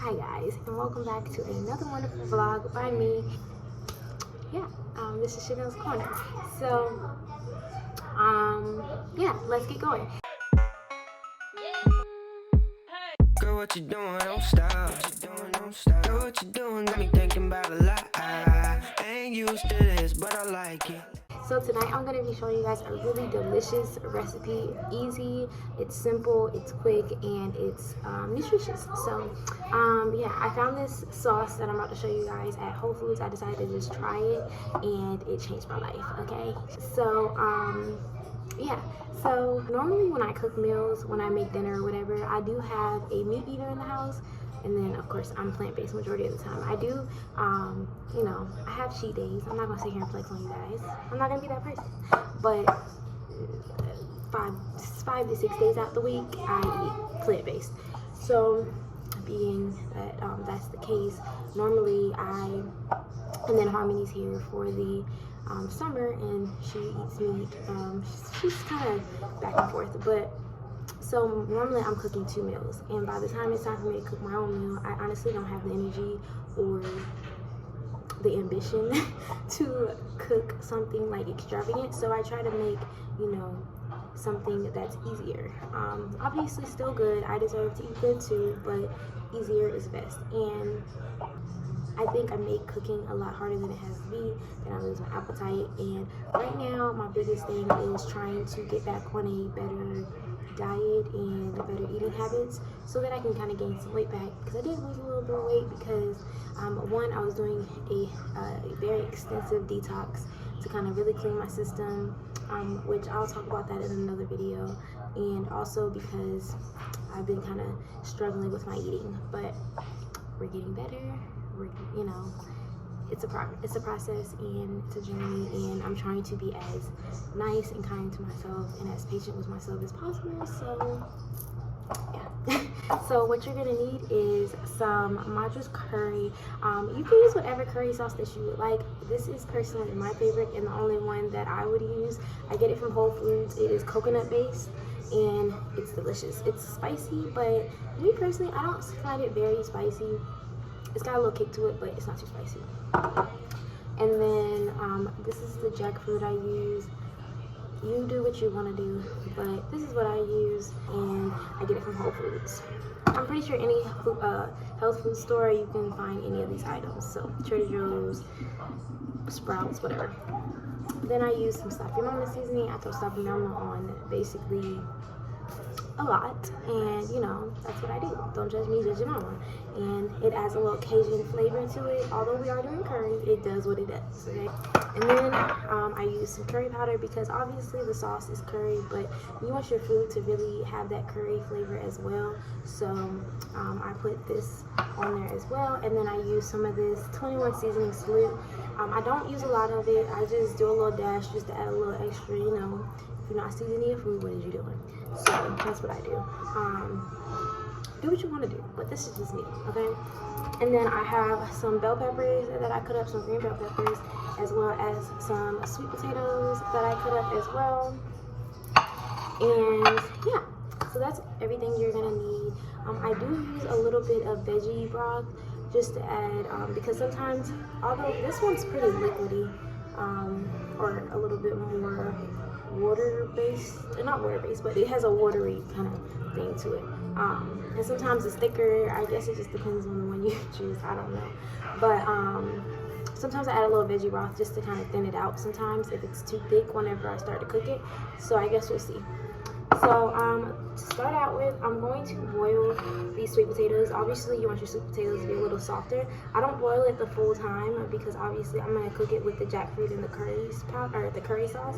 Hi guys, and welcome back to another wonderful vlog by me. This is Chanel's Corner. So, let's get going. Girl, what you doing? Don't stop. Girl, what you doing? Got me thinking about a lot. I ain't used to this, but I like it. So tonight I'm going to be showing you guys a really delicious recipe. Easy, it's simple, it's quick, and it's nutritious. So I found this sauce that I'm about to show you guys at Whole Foods. I decided to just try it and it changed my life. Okay, so so normally when I cook meals, when I make dinner or whatever, I do have a meat eater in the house. And then, of course, I'm plant-based majority of the time. I do, I have cheat days. I'm not going to sit here and flex on you guys. I'm not going to be that person. But 5 to 6 days out the week, I eat plant-based. So, being that that's the case, normally and then Harmony's here for the summer, and she eats meat. She's kind of back and forth, but so normally I'm cooking 2 meals, and by the time it's time for me to cook my own meal, I honestly don't have the energy or the ambition to cook something like extravagant. So I try to make, something that's easier. Obviously still good. I deserve to eat good too, but easier is best. And I think I make cooking a lot harder than it has to be, then I lose my appetite. And right now, my biggest thing is trying to get back on a better diet and better eating habits so that I can kind of gain some weight back, because I did lose a little bit of weight because one, I was doing a very extensive detox to kind of really clean my system, which I'll talk about that in another video, and also because I've been kind of struggling with my eating, but we're getting better. It's a process, and it's a journey, and I'm trying to be as nice and kind to myself and as patient with myself as possible. So so what you're gonna need is some Madras curry. You can use whatever curry sauce that you would like. This is personally my favorite and the only one that I would use. I get it from Whole Foods. It is coconut based and it's delicious. It's spicy, but me personally, I don't find it very spicy. It's got a little kick to it, but it's not too spicy. And then this is the jackfruit I use. You do what you want to do, but this is what I use, and I get it from Whole Foods. I'm pretty sure any health food store you can find any of these items. So Trader Joe's, Sprouts, whatever. Then I use some Stop Your Mama seasoning. I throw Stop Your Mama on basically a lot, and that's what I do. Don't judge me, judge your mama. And it adds a little Cajun flavor to it. Although we are doing curry, it does what it does, okay? And then I use some curry powder because obviously the sauce is curry, but you want your food to really have that curry flavor as well. So I put this on there as well, and then I use some of this 21 seasoning salute. I don't use a lot of it. I just do a little dash just to add a little extra, If you're not seasoning your food, what is you doing? So that's what I do. Do what you want to do, but this is just me, okay? And then I have some bell peppers that I cut up, some green bell peppers, as well as some sweet potatoes that I cut up as well. And so that's everything you're gonna need. I do use a little bit of veggie broth just to add, because sometimes, although this one's pretty liquidy, or a little bit more water-based, not water-based, but it has a watery kind of thing to it. And sometimes it's thicker. I guess it just depends on the one you choose. I don't know. But sometimes I add a little veggie broth just to kind of thin it out sometimes if it's too thick whenever I start to cook it. So I guess we'll see. So to start out with, I'm going to boil these sweet potatoes. Obviously, you want your sweet potatoes to be a little softer. I don't boil it the full time because obviously I'm going to cook it with the jackfruit and the curry sauce.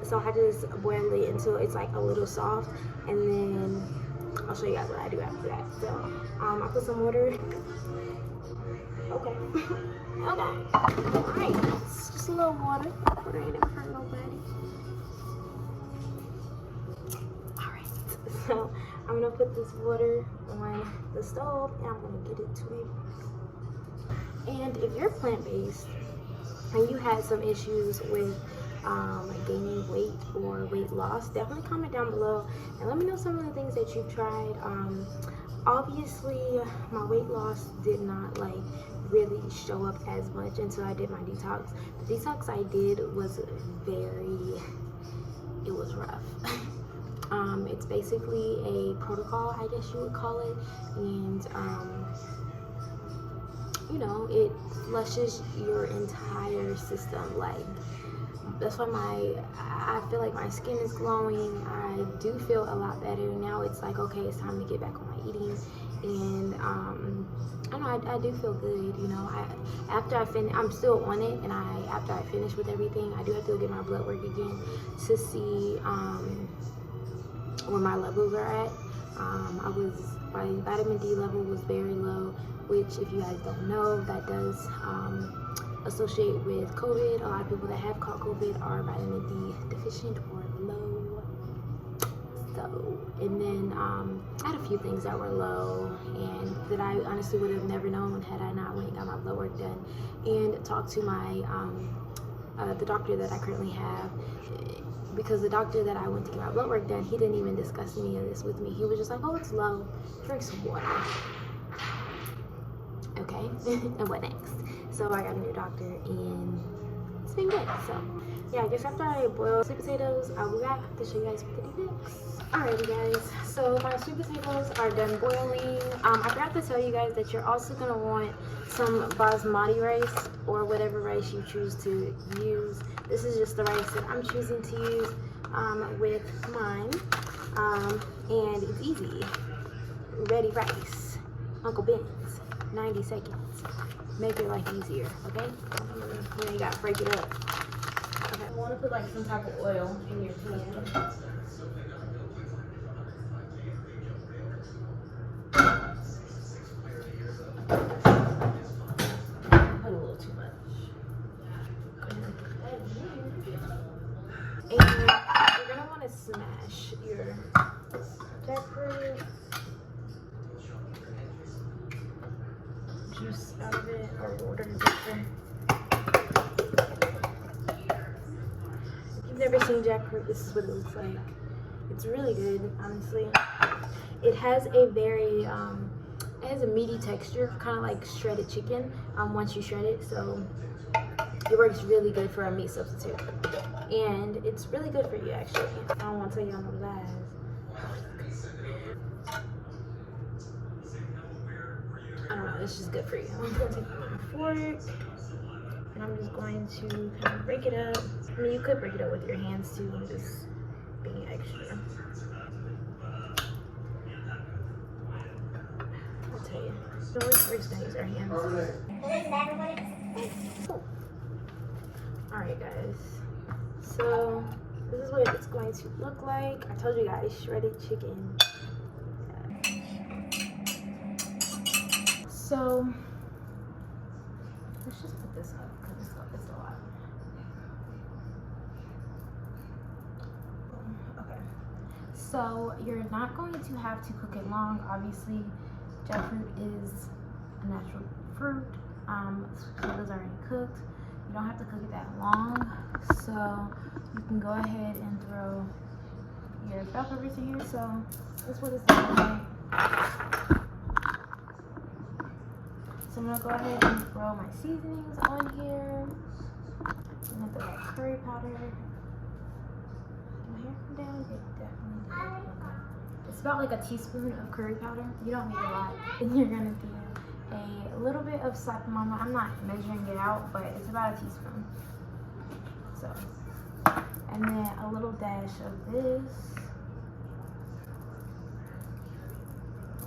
So I just boil it until it's like a little soft, and then I'll show you guys what I do after that. So I put some water. Okay. Alright. Just a little water. Water ain't never hurt nobody. Alright. So I'm gonna put this water on the stove, and I'm gonna get it to it. And if you're plant-based and you had some issues with gaining weight or weight loss, definitely comment down below and let me know some of the things that you've tried. obviously my weight loss did not like really show up as much until I did my detox. The detox I did was it was rough. It's basically a protocol, I guess you would call it, and you know, it flushes your entire system. Like, that's why I feel like my skin is glowing. I do feel a lot better now. It's like, okay, it's time to get back on my eating, and I don't know, I do feel good. You know, after I finish, I'm still on it, and after I finish with everything, I do have to go get my blood work again to see where my levels are at. My vitamin D level was very low, which, if you guys don't know, that does associate with COVID. A lot of people that have caught COVID are vitamin D deficient or low. So, and then I had a few things that were low and that I honestly would have never known had I not went and got my blood work done and talked to my the doctor that I currently have. Because the doctor that I went to get my blood work done, he didn't even discuss any of this with me. He was just like, oh, it's low, drink some water. Okay, and what next? So I got a new doctor, and it's been good. So yeah, I guess after I boil sweet potatoes, I'll be back to show you guys what to do next. Alrighty guys, so my sweet potatoes are done boiling. I forgot to tell you guys that you're also gonna want some basmati rice or whatever rice you choose to use. This is just the rice that I'm choosing to use with mine, and it's easy. Ready rice, Uncle Ben's, 90 seconds. Make your life easier, okay? Then you gotta break it up. Okay, I want to put like some type of oil in your pan. Put a little too much. And you're gonna want to smash your jackfruit juice out of it, or water is better. If you've never seen jackfruit, this is what it looks like. It's really good, honestly. It has a very it has a meaty texture, kind of like shredded chicken once you shred it, so it works really good for a meat substitute. And it's really good for you, actually. I don't want to tell you no lies. I don't know, it's just good for you. I'm going to take my fork, and I'm just going to kind of break it up. I mean, you could break it up with your hands too, and just being extra. I'll tell you. So we're just gonna use our hands. Cool. Alright guys, so this is what it's going to look like. I told you guys, shredded chicken. So let's just put this up because it's a lot. Okay, so you're not going to have to cook it long. Obviously, jackfruit is a natural fruit. Potatoes are already cooked. You don't have to cook it that long, so you can go ahead and throw your bell peppers in here. So that's what it's looking like. So I'm gonna go ahead and throw my seasonings on here. I'm gonna throw that curry powder. Did my hair come down? It definitely did. It's about like a teaspoon of curry powder. You don't need a lot. And you're gonna do a little bit of slack mama. I'm not measuring it out, but it's about a teaspoon. So, and then a little dash of this.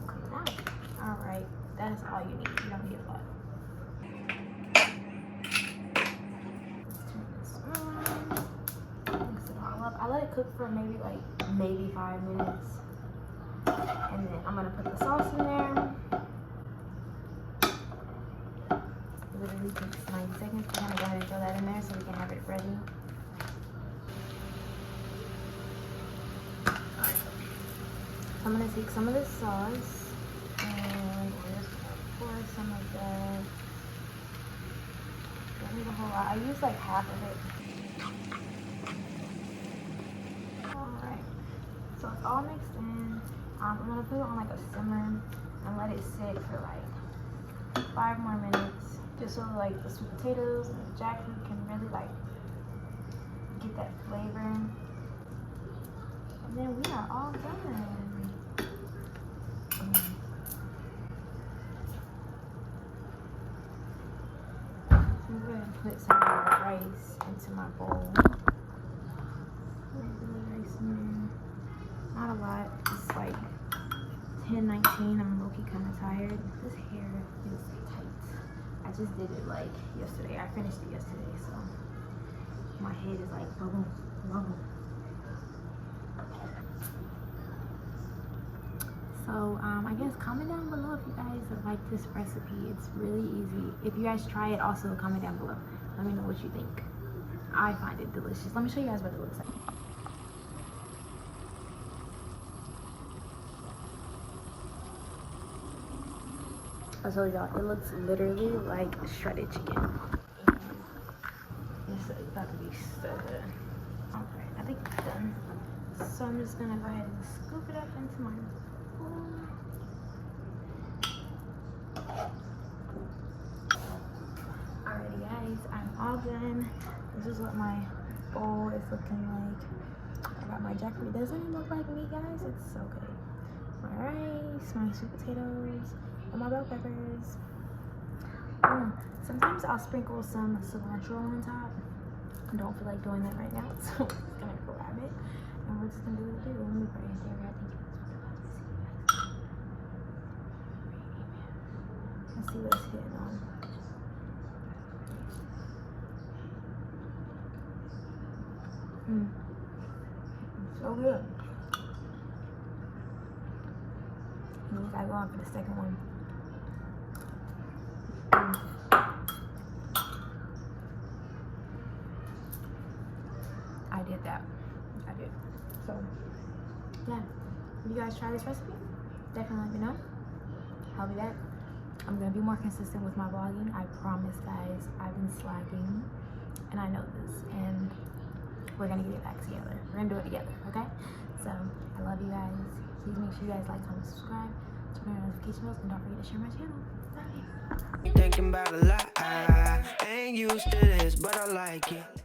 Coming out. All right, that's all you need. You don't need a lot. Let's turn this on. Mix it all up. I let it cook for maybe 5 minutes, and then I'm gonna put the sauce in there. Literally takes 90 seconds. We're gonna go ahead and throw that in there so we can have it ready. I'm gonna take some of this sauce and we're just gonna pour some of that. Don't need a whole lot. I use like half of it. Alright, so it's all mixed in. I'm gonna put it on like a simmer and let it sit for like 5 more minutes, just so like the sweet potatoes and the jackfruit can really like get that flavor. And then we are all done. I'm gonna put some of the rice into my bowl. Rice in there. Not a lot. It's like 10:19. I'm low-key kind of tired. This hair is tight. I just did it like yesterday. I finished it yesterday, so my head is like bubble, bubble. So I guess comment down below if you guys like this recipe. It's really easy. If you guys try it, also comment down below. Let me know what you think. I find it delicious. Let me show you guys what it looks like. I told y'all, it looks literally like shredded chicken. And it's about to be so good. Okay, I think it's done. So I'm just gonna go ahead and scoop it up into my bowl. Alrighty guys, I'm all done. This is what my bowl is looking like. I got my jackfruit. Doesn't it look like meat, guys? It's so good. My rice, my sweet potatoes, and my bell peppers. Sometimes I'll sprinkle some cilantro on top. I don't feel like doing that right now, so I'm just gonna grab it and we're just gonna do what we do. Let me pray. Dear God, thank you. Let's see what it's hitting on. So good. And we gotta go on for the second one. I did that. I did. So, yeah. If you guys try this recipe, definitely let me know. I'll be back. I'm gonna be more consistent with my vlogging. I promise, guys. I've been slacking, and I know this. And we're gonna get it back together. We're gonna do it together, okay? So, I love you guys. Please make sure you guys like, comment, subscribe, turn on notification bells, and don't forget to share my channel. Bye. Thinking about a lot. I ain't used to this, but I like it.